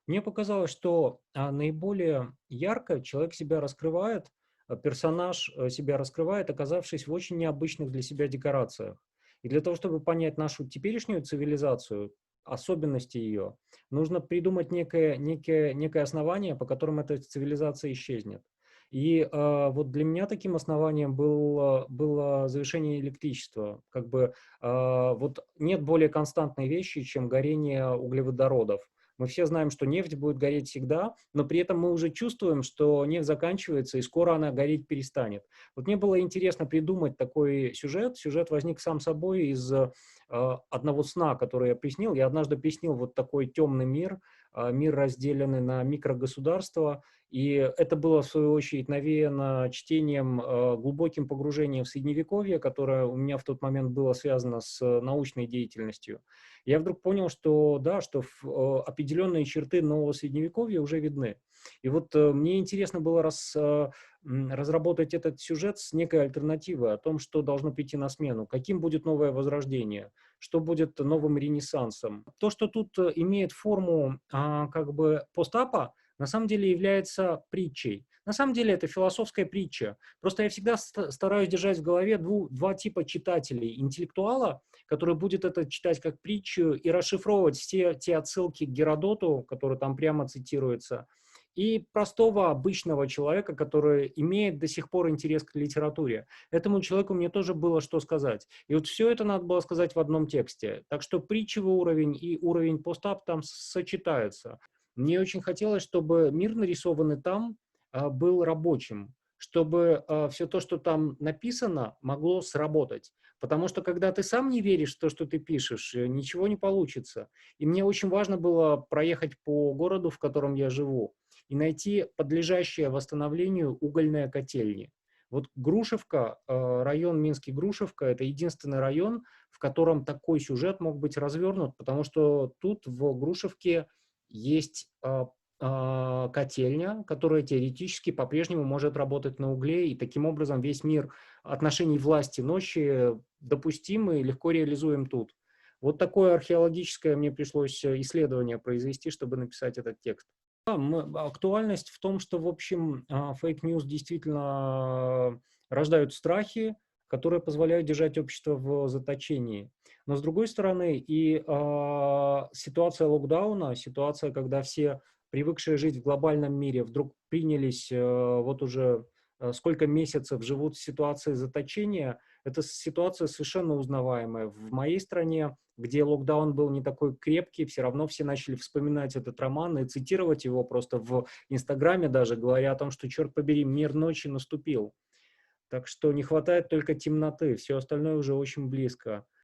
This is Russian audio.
Мне показалось, что наиболее ярко человек себя раскрывает, персонаж себя раскрывает, оказавшись в очень необычных для себя декорациях. И для того, чтобы понять нашу теперешнюю цивилизацию, особенности ее, нужно придумать некое основание, по которым эта цивилизация исчезнет. И вот для меня таким основанием было завершение электричества. Как бы вот нет более константной вещи, чем горение углеводородов. Мы все знаем, что нефть будет гореть всегда, но при этом мы уже чувствуем, что нефть заканчивается и скоро она гореть перестанет. Вот мне было интересно придумать такой сюжет. Сюжет возник сам собой из одного сна, который я приснил. Я однажды приснил вот такой темный мир, мир, разделенный на микрогосударства, и это было, в свою очередь, навеяно чтением, глубоким погружением в Средневековье, которое у меня в тот момент было связано с научной деятельностью. Я вдруг понял, что да, что определенные черты нового Средневековья уже видны. И вот мне интересно было разработать этот сюжет с некой альтернативой о том, что должно прийти на смену, каким будет новое возрождение, что будет новым ренессансом. То, что тут имеет форму как бы постапа, на самом деле является притчей. На самом деле это философская притча. Просто я всегда стараюсь держать в голове два типа читателей. Интеллектуала, который будет это читать как притчу и расшифровывать все те отсылки к Геродоту, которые там прямо цитируются, и простого обычного человека, который имеет до сих пор интерес к литературе. Этому человеку мне тоже было что сказать. И вот все это надо было сказать в одном тексте. Так что притчевый уровень и уровень постап там сочетаются. Мне очень хотелось, чтобы мир, нарисованный там, был рабочим, чтобы все то, что там написано, могло сработать. Потому что когда ты сам не веришь в то, что ты пишешь, ничего не получится. И мне очень важно было проехать по городу, в котором я живу, и найти подлежащее восстановлению угольные котельни. Вот Грушевка, район Минский Грушевка, это единственный район, в котором такой сюжет мог быть развернут, потому что тут в Грушевке есть котельня, которая теоретически по-прежнему может работать на угле, и таким образом весь мир отношений власти ночи допустимы и легко реализуем тут. Вот такое археологическое мне пришлось исследование произвести, чтобы написать этот текст. Да, актуальность в том, что, в общем, фейк-ньюс действительно рождают страхи, которые позволяют держать общество в заточении. Но, с другой стороны, и ситуация локдауна, ситуация, когда все, привыкшие жить в глобальном мире, вдруг принялись вот уже сколько месяцев живут в ситуации заточения, это ситуация совершенно узнаваемая. В моей стране, где локдаун был не такой крепкий, все равно все начали вспоминать этот роман и цитировать его просто в Инстаграме даже, говоря о том, что, черт побери, мир ночи наступил. Так что не хватает только темноты, все остальное уже очень близко.